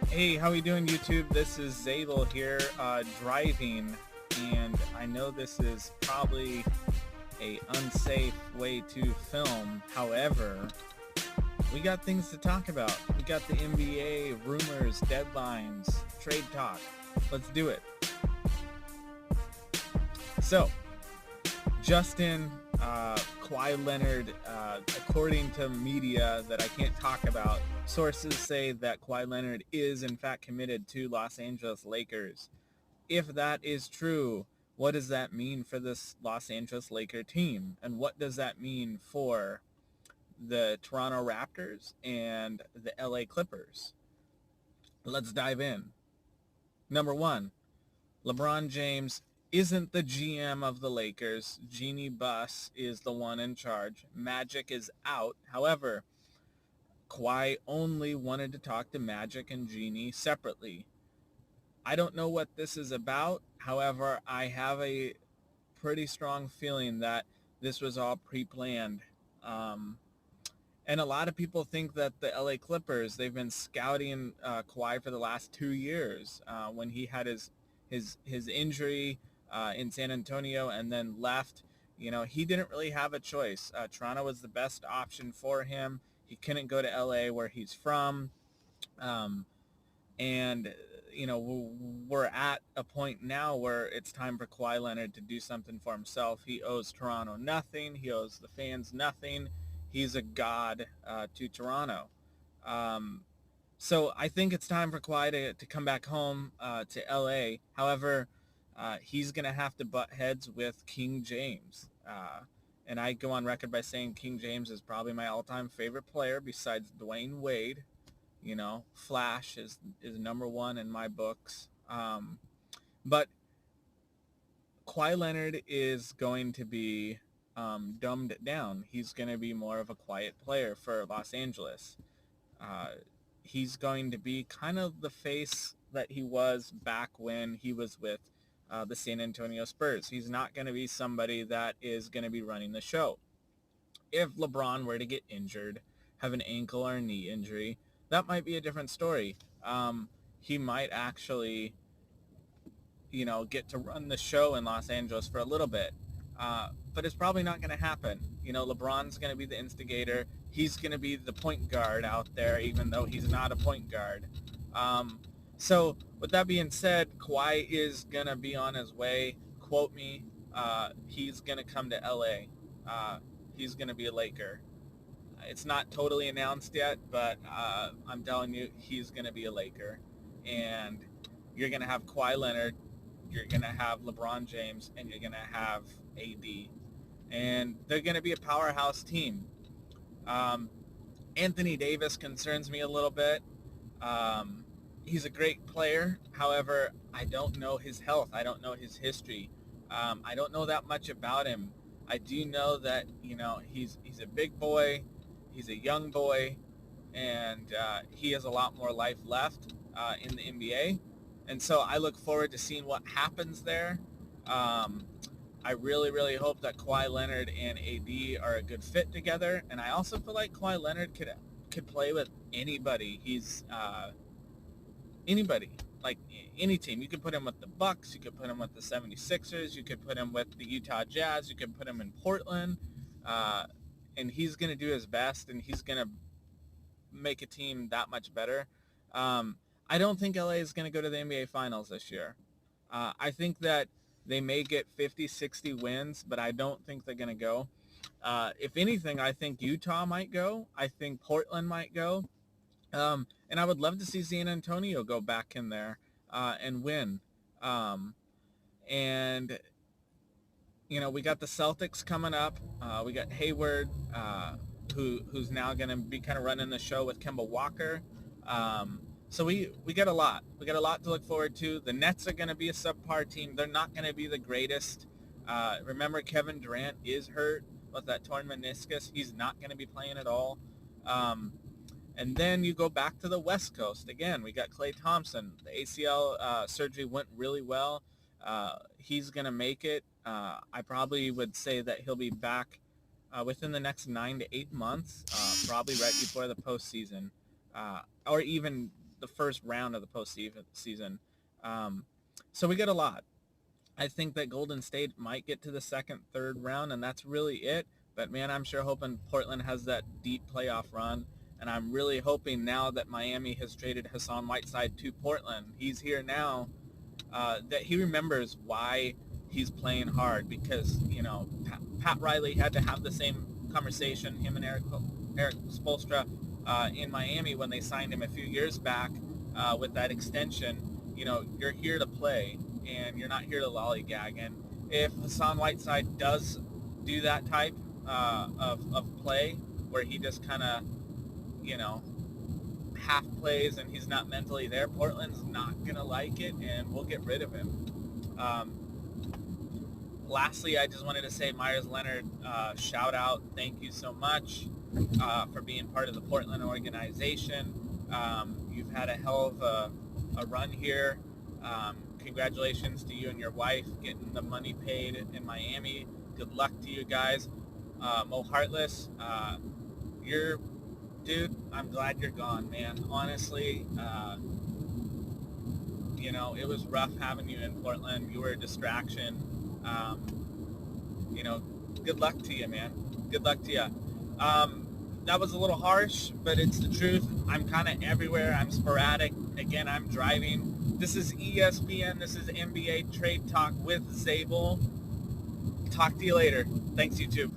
Hey, how we doing, YouTube? This is Zabel here, driving, and I know this is probably a unsafe way to film. However, we got things to talk about. We got the NBA, rumors, deadlines, trade talk. Let's do it. So, Justin, Kawhi Leonard, according to media that I can't talk about, sources say that Kawhi Leonard is in fact committed to Los Angeles Lakers. If that is true, what does that mean for this Los Angeles Laker team? And what does that mean for the Toronto Raptors and the LA Clippers? Let's dive in. Number one, LeBron James isn't the GM of the Lakers. Jeanie Buss is the one in charge. Magic is out. However, Kawhi only wanted to talk to Magic and Jeanie separately. I don't know what this is about. However, I have a pretty strong feeling that this was all pre-planned. And a lot of people think that the LA Clippers, they've been scouting Kawhi for the last 2 years when he had his injury in San Antonio and then left. You know, he didn't really have a choice. Toronto was the best option for him. He couldn't go to LA where he's from. And, you know, we're at a point now where it's time for Kawhi Leonard to do something for himself. He owes Toronto nothing. He owes the fans nothing. He's a god to Toronto. So I think it's time for Kawhi to come back home to LA. However, he's going to have to butt heads with King James. And I go on record by saying King James is probably my all-time favorite player besides Dwayne Wade. You know, Flash is number one in my books. But Kawhi Leonard is going to be dumbed down. He's going to be more of a quiet player for Los Angeles. He's going to be kind of the face that he was back when he was with the San Antonio Spurs. He's not going to be somebody that is going to be running the show. If LeBron were to get injured, have an ankle or a knee injury, that might be a different story. He might actually, you know, get to run the show in Los Angeles for a little bit. But it's probably not going to happen. You know, LeBron's going to be the instigator. He's going to be the point guard out there, even though he's not a point guard. So with that being said, Kawhi is going to be on his way. Quote me. He's going to come to LA. He's going to be a Laker. It's not totally announced yet, but I'm telling you, he's going to be a Laker. And you're going to have Kawhi Leonard, you're going to have LeBron James, and you're going to have AD. And they're going to be a powerhouse team. Anthony Davis concerns me a little bit. He's a great player. However, I don't know his health. I don't know his history. I don't know that much about him. I do know that, you know, he's a big boy. He's a young boy, and he has a lot more life left in the NBA. And so I look forward to seeing what happens there. I really, really hope that Kawhi Leonard and AD are a good fit together. And I also feel like Kawhi Leonard could play with anybody. He's anybody, like any team. You could put him with the Bucks. You could put him with the 76ers. You could put him with the Utah Jazz. You could put him in Portland. And he's going to do his best, and he's going to make a team that much better. I don't think LA is going to go to the NBA Finals this year. I think that they may get 50, 60 wins, but I don't think they're going to go. If anything, I think Utah might go. I think Portland might go. And I would love to see San Antonio go back in there and win. And you know, we got the Celtics coming up. We got Hayward, who's now going to be kind of running the show with Kemba Walker. So we got a lot. We got a lot to look forward to. The Nets are going to be a subpar team. They're not going to be the greatest. Remember, Kevin Durant is hurt with that torn meniscus. He's not going to be playing at all. And then you go back to the West Coast. Again, we got Klay Thompson. The ACL surgery went really well. He's going to make it. I probably would say that he'll be back within the next 9 to 8 months, probably right before the postseason, or even the first round of the postseason. So we get a lot. I think that Golden State might get to the second, third round, and that's really it. But, man, I'm sure hoping Portland has that deep playoff run. And I'm really hoping now that Miami has traded Hassan Whiteside to Portland, he's here now, that he remembers why he's playing hard. Because, Pat Riley had to have the same conversation, him and Eric Spoelstra, in Miami when they signed him a few years back with that extension. You're here to play, and you're not here to lollygag. And if Hassan Whiteside does do that type of play where he just kind of, half plays and he's not mentally there, Portland's not going to like it, and we'll get rid of him. Lastly, I just wanted to say, Myers Leonard, shout out. Thank you so much for being part of the Portland organization. You've had a hell of a run here. Congratulations to you and your wife getting the money paid in Miami. Good luck to you guys. Mo Heartless, dude, I'm glad you're gone, man. Honestly, it was rough having you in Portland. You were a distraction. Good luck to you, man. Good luck to you. That was a little harsh, but it's the truth. I'm kind of everywhere. I'm sporadic. Again, I'm driving. This is ESPN. This is NBA Trade Talk with Zabel. Talk to you later. Thanks, YouTube.